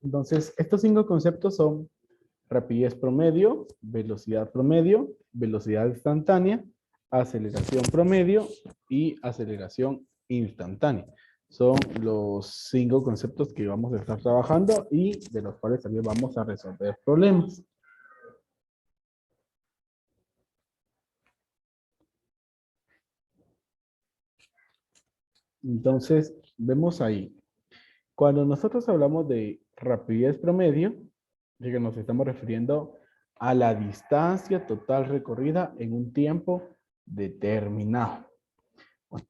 Entonces, estos 5 conceptos son rapidez promedio, velocidad instantánea, aceleración promedio y aceleración instantánea. Son los 5 conceptos que vamos a estar trabajando y de los cuales también vamos a resolver problemas. Entonces, vemos ahí. Cuando nosotros hablamos de rapidez promedio, de que nos estamos refiriendo a la distancia total recorrida en un tiempo determinado. Bueno,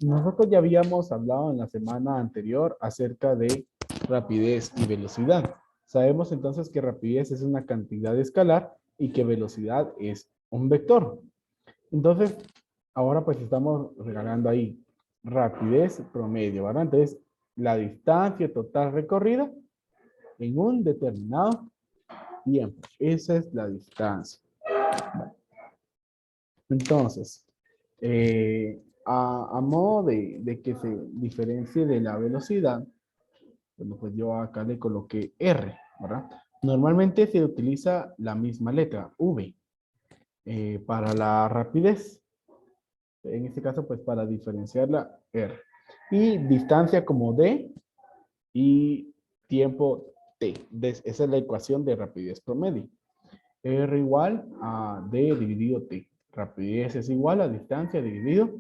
nosotros ya habíamos hablado en la semana anterior acerca de rapidez y velocidad. Sabemos entonces que rapidez es una cantidad escalar y que velocidad es un vector. Entonces, ahora pues estamos regalando ahí rapidez promedio, ¿verdad? Entonces, la distancia total recorrida en un determinado tiempo. Esa es la distancia. Entonces, a modo de que se diferencie de la velocidad, bueno, pues yo acá le coloqué R, ¿verdad? Normalmente se utiliza la misma letra, V, para la rapidez. En este caso, pues para diferenciarla, R. Y distancia como D y tiempo T. Esa es la ecuación de rapidez promedio. R igual a D dividido T. Rapidez es igual a distancia dividido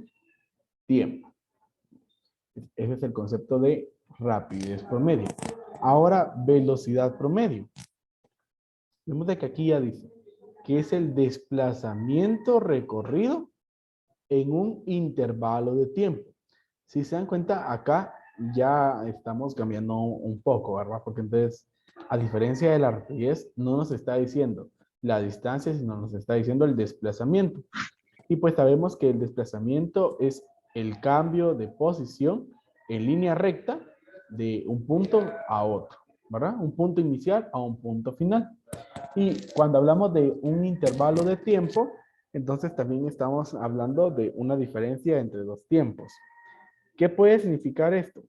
tiempo. Ese es el concepto de rapidez promedio. Ahora, velocidad promedio. Vemos de que aquí ya dice que es el desplazamiento recorrido en un intervalo de tiempo. Si se dan cuenta, acá ya estamos cambiando un poco, ¿verdad? Porque entonces, a diferencia de la rapidez, no nos está diciendo la distancia, sino nos está diciendo el desplazamiento. Y pues sabemos que el desplazamiento es el cambio de posición en línea recta de un punto a otro, ¿verdad? Un punto inicial a un punto final. Y cuando hablamos de un intervalo de tiempo, entonces también estamos hablando de una diferencia entre dos tiempos. ¿Qué puede significar esto?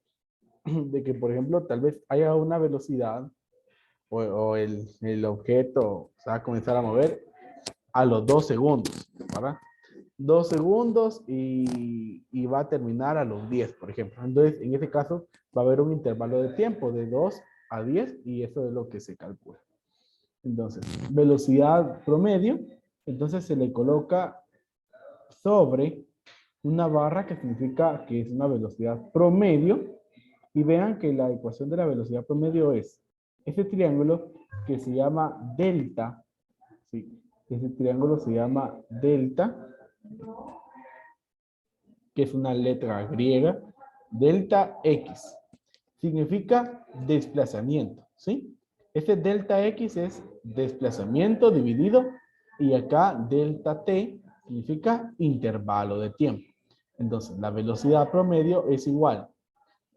De que, por ejemplo, tal vez haya una velocidad o el objeto se va a comenzar a mover a los 2 segundos, ¿verdad? 2 segundos y va a terminar a los 10, por ejemplo. Entonces, en ese caso, va a haber un intervalo de tiempo de 2 a 10 y eso es lo que se calcula. Entonces, velocidad promedio, entonces se le coloca sobre una barra que significa que es una velocidad promedio. Y vean que la ecuación de la velocidad promedio es este triángulo que se llama delta. ¿Sí? Ese triángulo se llama delta, que es una letra griega. Delta X significa desplazamiento. ¿Sí? Este delta X es desplazamiento dividido y acá delta T significa intervalo de tiempo. Entonces, la velocidad promedio es igual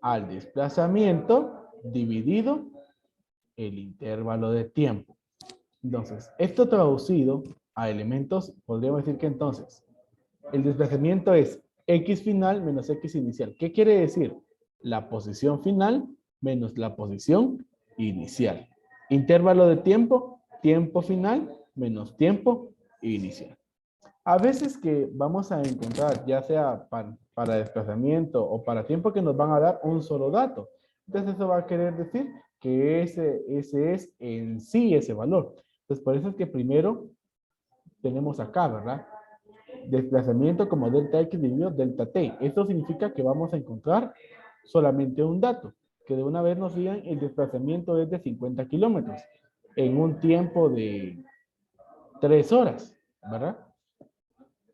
al desplazamiento dividido el intervalo de tiempo. Entonces, esto traducido a elementos, podríamos decir que entonces, el desplazamiento es X final menos X inicial. ¿Qué quiere decir? La posición final menos la posición inicial. Intervalo de tiempo, tiempo final menos tiempo inicial. A veces que vamos a encontrar, ya sea para desplazamiento o para tiempo, que nos van a dar un solo dato. Entonces eso va a querer decir que ese es en sí ese valor. Entonces por eso es que primero tenemos acá, ¿verdad? Desplazamiento como delta X dividido delta T. Esto significa que vamos a encontrar solamente un dato. Que de una vez nos digan el desplazamiento es de 50 kilómetros en un tiempo de 3 horas, ¿verdad?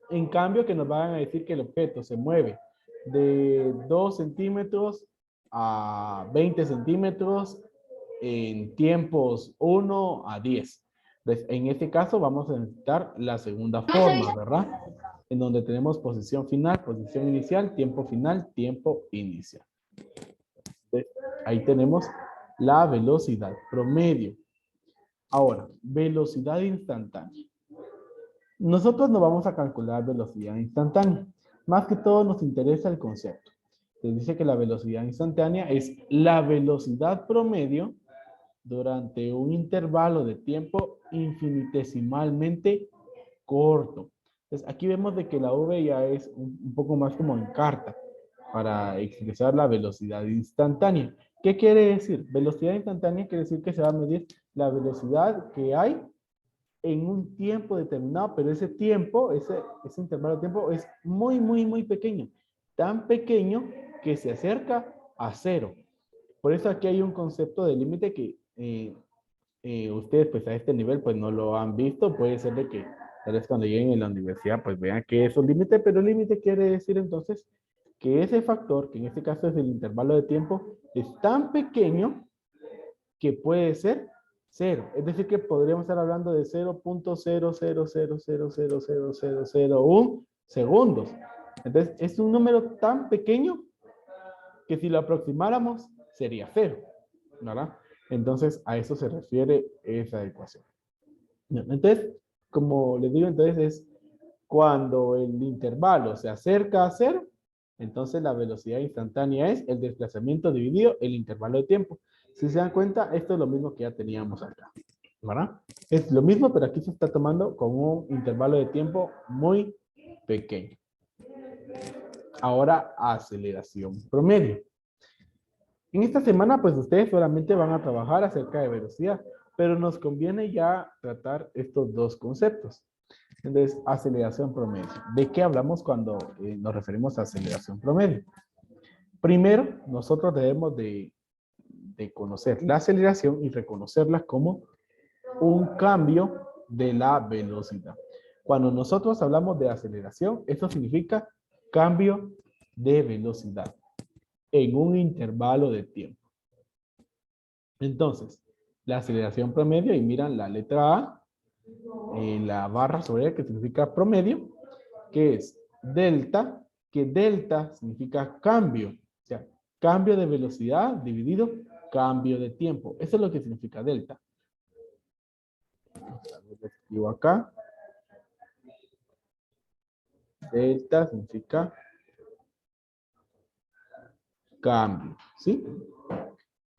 En cambio, que nos van a decir que el objeto se mueve de 2 centímetros a 20 centímetros en tiempos 1 a 10. Entonces, en este caso vamos a necesitar la segunda forma, ¿verdad? En donde tenemos posición final, posición inicial, tiempo final, tiempo inicial. Entonces, ahí tenemos la velocidad promedio. Ahora, velocidad instantánea. Nosotros no vamos a calcular velocidad instantánea. Más que todo nos interesa el concepto. Se dice que la velocidad instantánea es la velocidad promedio durante un intervalo de tiempo infinitesimalmente corto. Entonces, aquí vemos de que la v ya es un poco más como en carta para expresar la velocidad instantánea. ¿Qué quiere decir? Velocidad instantánea quiere decir que se va a medir la velocidad que hay en un tiempo determinado, pero ese tiempo, ese intervalo de tiempo es muy, muy, muy pequeño. Tan pequeño que se acerca a cero. Por eso aquí hay un concepto de límite que ustedes pues a este nivel pues no lo han visto. Puede ser de que tal vez cuando lleguen a la universidad pues vean que es un límite, pero el límite quiere decir entonces que ese factor, que en este caso es el intervalo de tiempo, es tan pequeño que puede ser cero. Es decir, que podríamos estar hablando de 0.000000001 segundos. Entonces, es un número tan pequeño que si lo aproximáramos sería cero, ¿verdad? Entonces, a eso se refiere esa ecuación. Entonces, como les digo, entonces es cuando el intervalo se acerca a cero, entonces la velocidad instantánea es el desplazamiento dividido el intervalo de tiempo. Si se dan cuenta, esto es lo mismo que ya teníamos acá, ¿verdad? Es lo mismo, pero aquí se está tomando con un intervalo de tiempo muy pequeño. Ahora, aceleración promedio. En esta semana, pues ustedes solamente van a trabajar acerca de velocidad, pero nos conviene ya tratar estos dos conceptos. Entonces, aceleración promedio. ¿De qué hablamos cuando nos referimos a aceleración promedio? Primero, nosotros debemos de conocer la aceleración y reconocerla como un cambio de la velocidad. Cuando nosotros hablamos de aceleración, esto significa cambio de velocidad en un intervalo de tiempo. Entonces, la aceleración promedio, y miran la letra A, la barra sobre ella que significa promedio, que es delta, que delta significa cambio, o sea, cambio de velocidad dividido cambio de tiempo. Eso es lo que significa delta. Lo escribo acá. Delta significa cambio, ¿sí?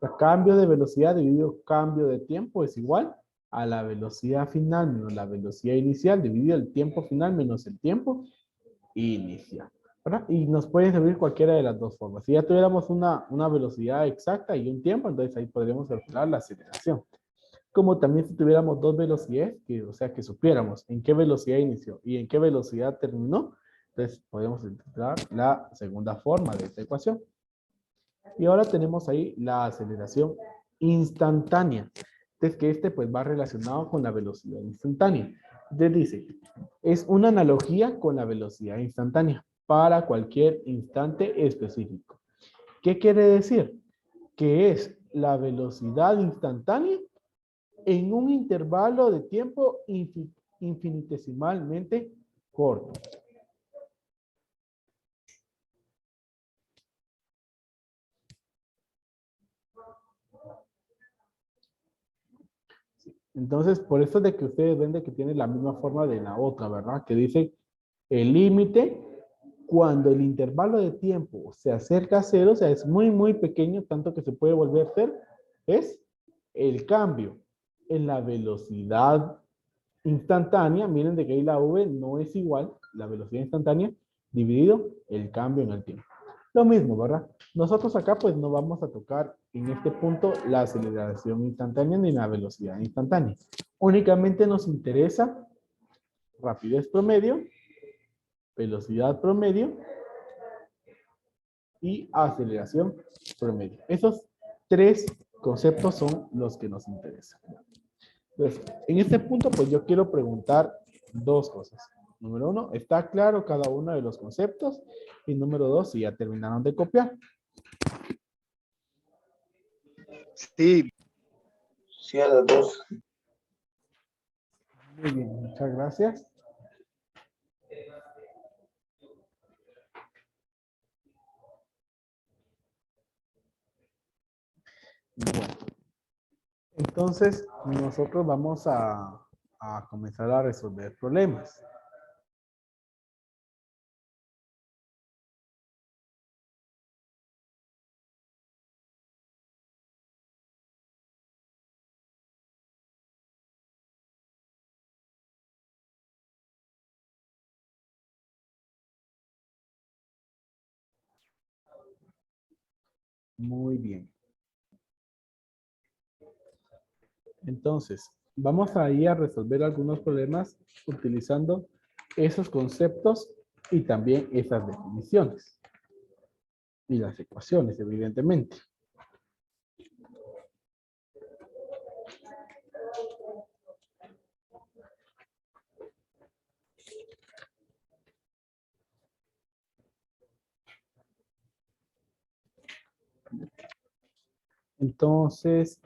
El cambio de velocidad dividido cambio de tiempo es igual a la velocidad final menos la velocidad inicial dividido el tiempo final menos el tiempo inicial, ¿verdad? Y nos puede servir cualquiera de las dos formas. Si ya tuviéramos una velocidad exacta y un tiempo, entonces ahí podríamos calcular la aceleración. Como también si tuviéramos dos velocidades, que, o sea, que supiéramos en qué velocidad inició y en qué velocidad terminó, entonces podemos encontrar la segunda forma de esta ecuación. Y ahora tenemos ahí la aceleración instantánea. Entonces, que pues va relacionado con la velocidad instantánea. Entonces dice, es una analogía con la velocidad instantánea para cualquier instante específico. ¿Qué quiere decir? Que es la velocidad instantánea en un intervalo de tiempo infinitesimalmente corto. Entonces, por eso es de que ustedes ven de que tiene la misma forma de la otra, ¿verdad? Que dice el límite cuando el intervalo de tiempo se acerca a cero, o sea, es muy, muy pequeño, tanto que se puede volver a hacer, es el cambio en la velocidad instantánea. Miren de que ahí la v no es igual, la velocidad instantánea, dividido el cambio en el tiempo. Lo mismo, ¿verdad? Nosotros acá pues no vamos a tocar en este punto la aceleración instantánea ni la velocidad instantánea. Únicamente nos interesa rapidez promedio, velocidad promedio y aceleración promedio. Esos tres conceptos son los que nos interesan. Entonces, en este punto, pues yo quiero preguntar dos cosas. Número uno, ¿está claro cada uno de los conceptos? Y número dos, si ya terminaron de copiar. Sí, sí a las dos. Muy bien, muchas gracias. Bueno, entonces nosotros vamos a comenzar a resolver problemas. Muy bien. Entonces, vamos a ir a resolver algunos problemas utilizando esos conceptos y también esas definiciones. Y las ecuaciones, evidentemente. Entonces,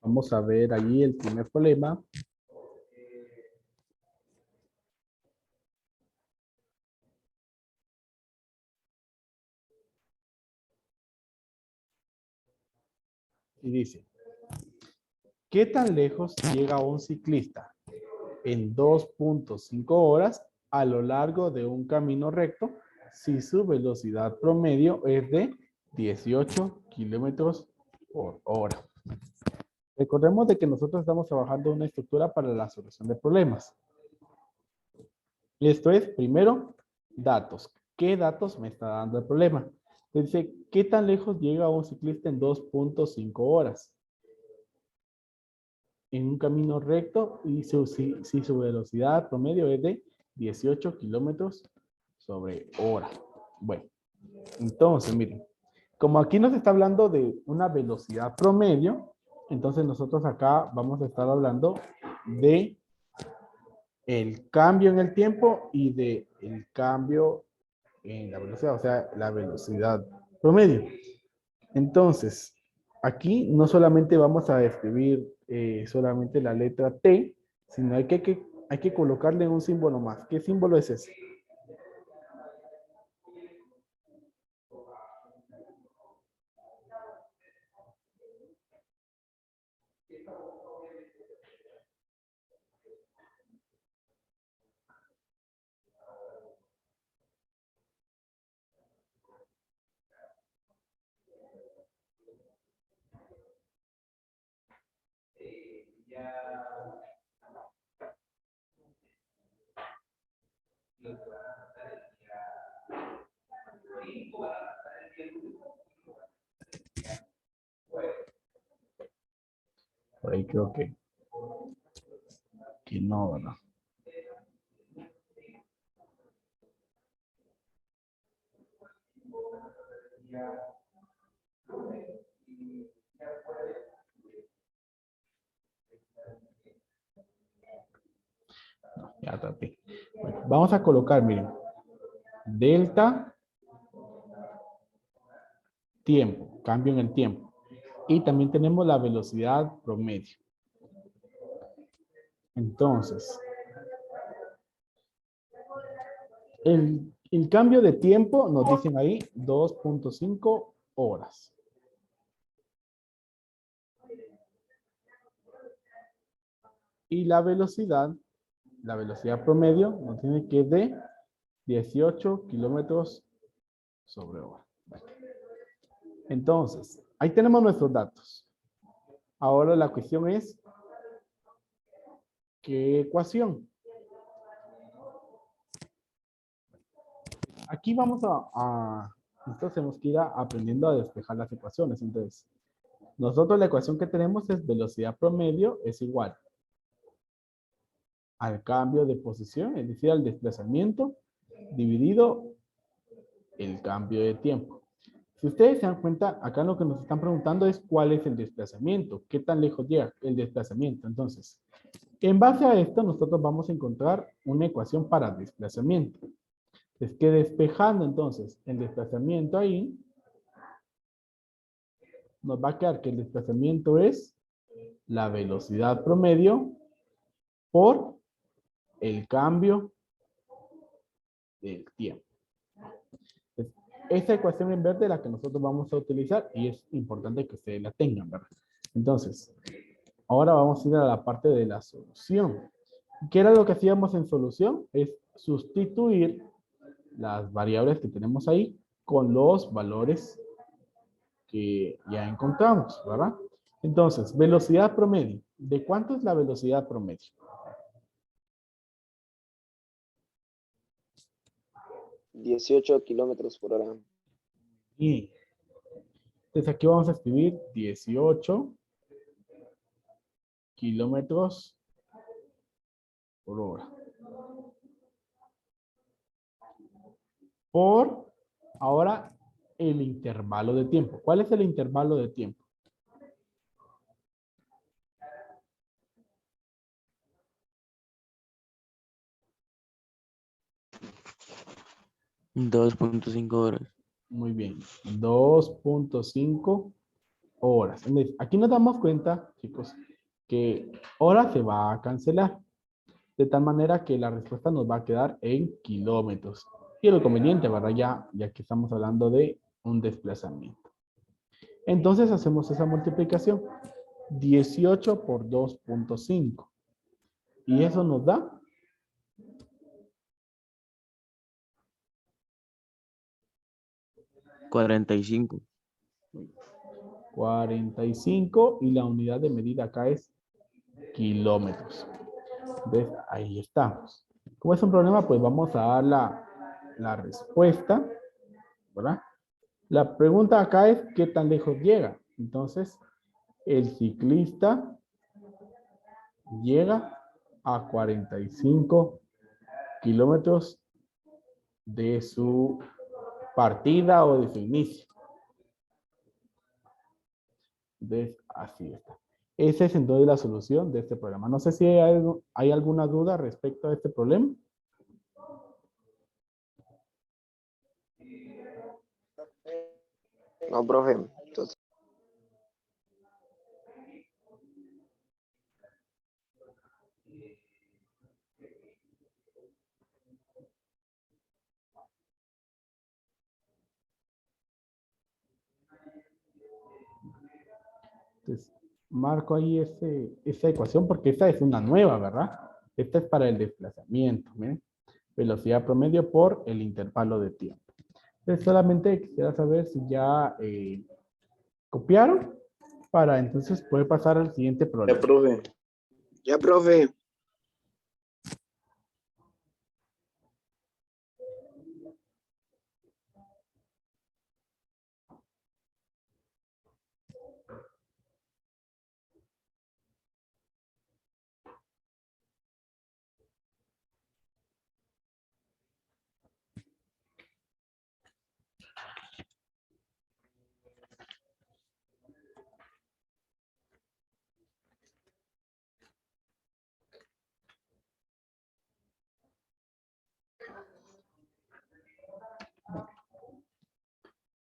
vamos a ver allí el primer problema. Y dice, ¿qué tan lejos llega un ciclista en 2.5 horas a lo largo de un camino recto si su velocidad promedio es de 18 kilómetros por hora? Recordemos de que nosotros estamos trabajando una estructura para la solución de problemas. Esto es, primero, datos. ¿Qué datos me está dando el problema? Dice, ¿qué tan lejos llega un ciclista en 2.5 horas? En un camino recto y si su velocidad promedio es de 18 kilómetros sobre hora. Bueno, entonces, miren, como aquí nos está hablando de una velocidad promedio, entonces nosotros acá vamos a estar hablando de el cambio en el tiempo y de el cambio en la velocidad, o sea, la velocidad promedio. Entonces, aquí no solamente vamos a escribir solamente la letra T, sino hay que colocarle un símbolo más. ¿Qué símbolo es ese? Por ahí creo que no, ¿verdad? No, ya traté. Bueno, vamos a colocar, miren, delta tiempo, cambio en el tiempo. Y también tenemos la velocidad promedio. Entonces, el cambio de tiempo nos dicen ahí 2.5 horas. Y la velocidad promedio nos tiene que es de 18 kilómetros sobre hora. Entonces, ahí tenemos nuestros datos. Ahora la cuestión es, ¿qué ecuación? Aquí vamos nosotros tenemos que ir aprendiendo a despejar las ecuaciones. Entonces, nosotros la ecuación que tenemos es velocidad promedio es igual al cambio de posición, es decir, al desplazamiento, dividido el cambio de tiempo. Si ustedes se dan cuenta, acá lo que nos están preguntando es cuál es el desplazamiento, qué tan lejos llega el desplazamiento. Entonces, en base a esto, nosotros vamos a encontrar una ecuación para desplazamiento. Es que despejando entonces el desplazamiento ahí, nos va a quedar que el desplazamiento es la velocidad promedio por el cambio del tiempo. Entonces, esta ecuación en verde es la que nosotros vamos a utilizar y es importante que ustedes la tengan, ¿verdad? Entonces, ahora vamos a ir a la parte de la solución. ¿Qué era lo que hacíamos en solución? Es sustituir las variables que tenemos ahí con los valores que ya encontramos, ¿verdad? Entonces, velocidad promedio. ¿De cuánto es la velocidad promedio? 18 kilómetros por hora. Bien. Entonces aquí vamos a escribir 18 kilómetros por hora. Por ahora el intervalo de tiempo. ¿Cuál es el intervalo de tiempo? Dos punto cinco horas. Muy bien. 2.5 horas. Entonces, aquí nos damos cuenta, chicos, que hora se va a cancelar. De tal manera que la respuesta nos va a quedar en kilómetros. Y lo conveniente, ¿verdad? Ya que estamos hablando de un desplazamiento. Entonces hacemos esa multiplicación. 18 por 2.5. Y eso nos da 45. 45 y la unidad de medida acá es kilómetros. ¿Ves? Ahí estamos. Como es un problema, pues vamos a dar la respuesta, ¿verdad? La pregunta acá es ¿qué tan lejos llega? Entonces, el ciclista llega a 45 kilómetros de su partida o de su inicio. ¿Ves? Así está. Esa es entonces la solución de este problema. No sé si hay alguna duda respecto a este problema. No, profe. Entonces, Entonces, marco ahí esa ecuación porque esta es una nueva, ¿verdad? Esta es para el desplazamiento. Miren. Velocidad promedio por el intervalo de tiempo. Entonces, solamente quisiera saber si ya copiaron para entonces poder pasar al siguiente ya, problema. profe. Ya, profe.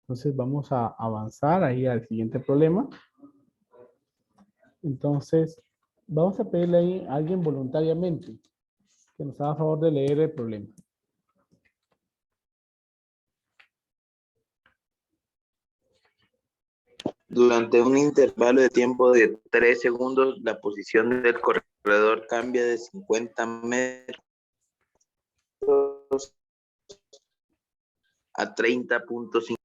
Entonces vamos a avanzar ahí al siguiente problema. Entonces, vamos a pedirle ahí a alguien voluntariamente que nos haga favor de leer el problema. Durante un intervalo de tiempo de 3 segundos, la posición del corredor cambia de 50 metros a 30.5.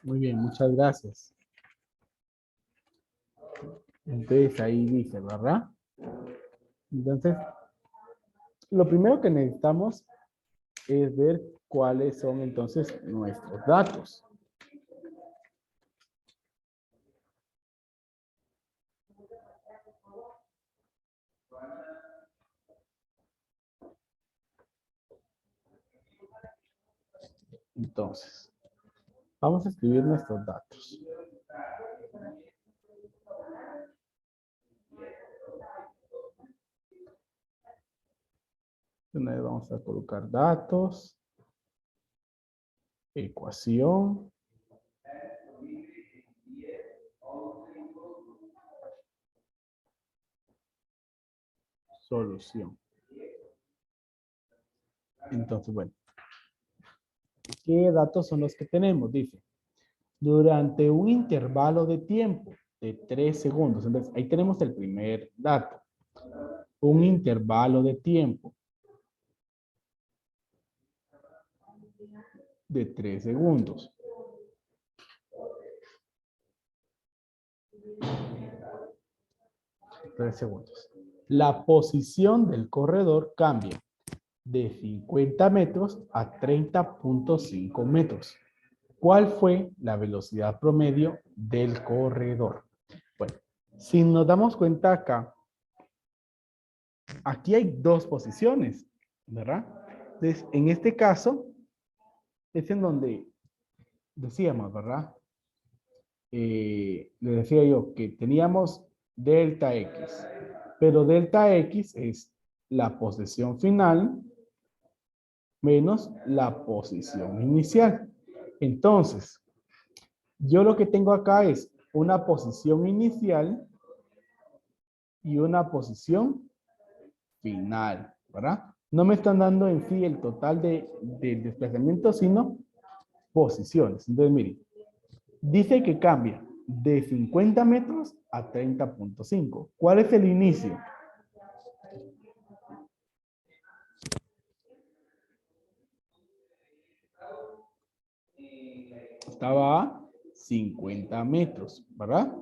Muy bien, muchas gracias. Entonces ahí dice, ¿verdad? Entonces, lo primero que necesitamos es ver cuáles son entonces nuestros datos. Entonces, vamos a escribir nuestros datos. Una vez vamos a colocar datos, ecuación, solución. Entonces, bueno, ¿qué datos son los que tenemos? Dice, durante un intervalo de tiempo de 3 segundos. Entonces, ahí tenemos el primer dato. Un intervalo de tiempo de 3 segundos. Tres segundos. la posición del corredor cambia de 50 metros a 30.5 metros. ¿Cuál fue la velocidad promedio del corredor? Bueno, si nos damos cuenta acá, aquí hay dos posiciones, ¿verdad? Entonces, en este caso, es en donde decíamos, ¿verdad? Le decía yo que teníamos delta X, pero delta X es la posición final menos la posición inicial. Entonces, yo lo que tengo acá es una posición inicial y una posición final, ¿verdad? No me están dando en sí el total del desplazamiento, sino posiciones. Entonces, miren, dice que cambia de 50 metros a 30.5. ¿Cuál es el inicio? Estaba a 50 metros, ¿verdad?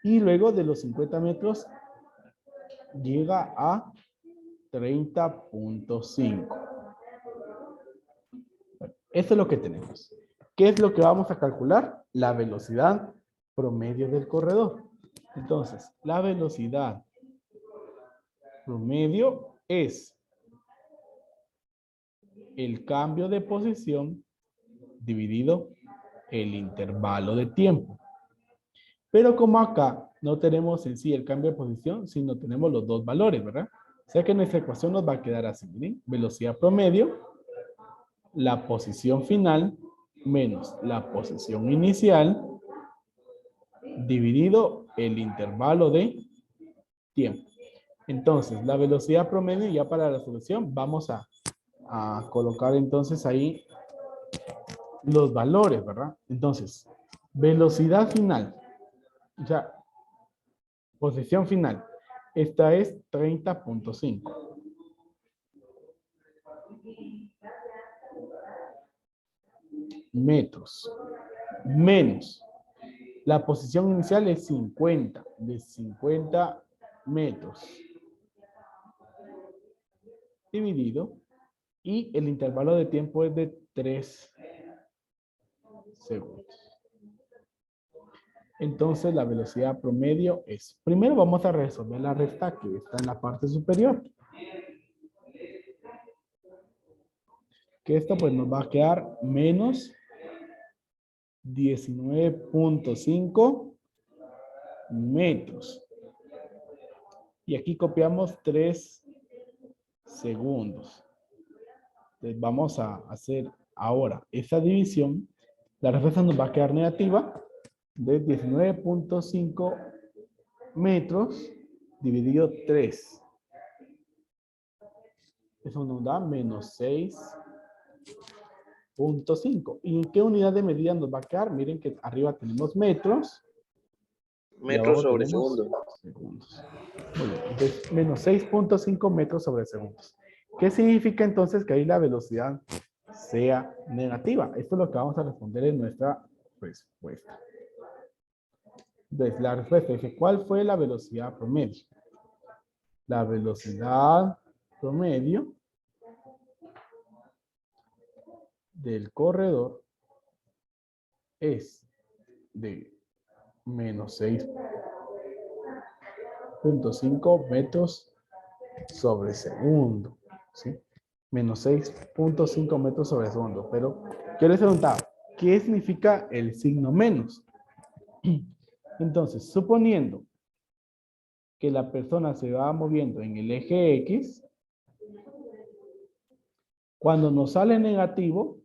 Y luego de los 50 metros llega a 30.5. Bueno, eso es lo que tenemos. ¿Qué es lo que vamos a calcular? La velocidad promedio del corredor. Entonces, la velocidad promedio es el cambio de posición dividido el intervalo de tiempo. Pero como acá no tenemos en sí el cambio de posición, sino tenemos los dos valores, ¿verdad? O sea que nuestra ecuación nos va a quedar así, ¿miren? Velocidad promedio, la posición final, menos la posición inicial, dividido el intervalo de tiempo. Entonces, la velocidad promedio, ya para la solución, vamos a colocar entonces ahí los valores, ¿verdad? Entonces, velocidad final, o sea, posición final. Esta es 30.5. Metros. Menos. La posición inicial es 50. De 50 metros. Dividido. Y el intervalo de tiempo es de 3 segundos. Entonces la velocidad promedio es, primero vamos a resolver la resta que está en la parte superior. Que esto pues nos va a quedar menos 19.5 metros. Y aquí copiamos 3 segundos. Entonces vamos a hacer ahora esa división. La respuesta nos va a quedar negativa de 19.5 metros dividido 3. Eso nos da menos 6.5. ¿Y en qué unidad de medida nos va a quedar? Miren que arriba tenemos metros. Y Metros abajo sobre tenemos segundo. segundos. Muy bien. Entonces, menos 6.5 metros sobre segundos. ¿Qué significa entonces que ahí la velocidad sea negativa? Esto es lo que vamos a responder en nuestra respuesta. Entonces, la respuesta dice, ¿cuál fue la velocidad promedio? La velocidad promedio del corredor es de menos 6.5 metros sobre segundo, ¿sí? Menos 6.5 metros sobre segundo. Pero yo les preguntaba, ¿qué significa el signo menos? Entonces, suponiendo que la persona se va moviendo en el eje X, cuando nos sale negativo,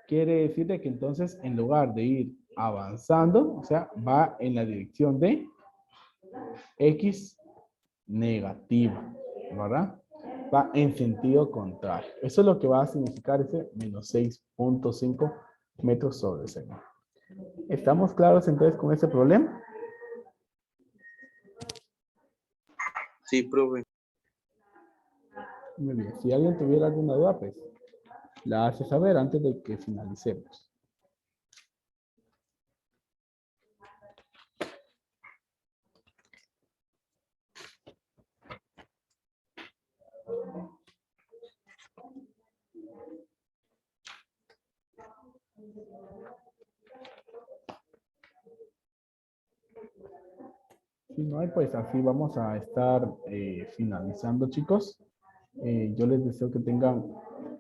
quiere decir de que entonces en lugar de ir avanzando, o sea, va en la dirección de X negativa, ¿verdad? Va en sentido contrario. Eso es lo que va a significar ese menos 6.5 metros sobre segundo. ¿Estamos claros entonces con ese problema? Sí, profe. Muy bien. Si alguien tuviera alguna duda, pues la hace saber antes de que finalicemos. Si no hay, pues así vamos a estar finalizando, chicos. Yo les deseo que tengan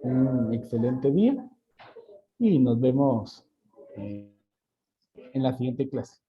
un excelente día y nos vemos en la siguiente clase.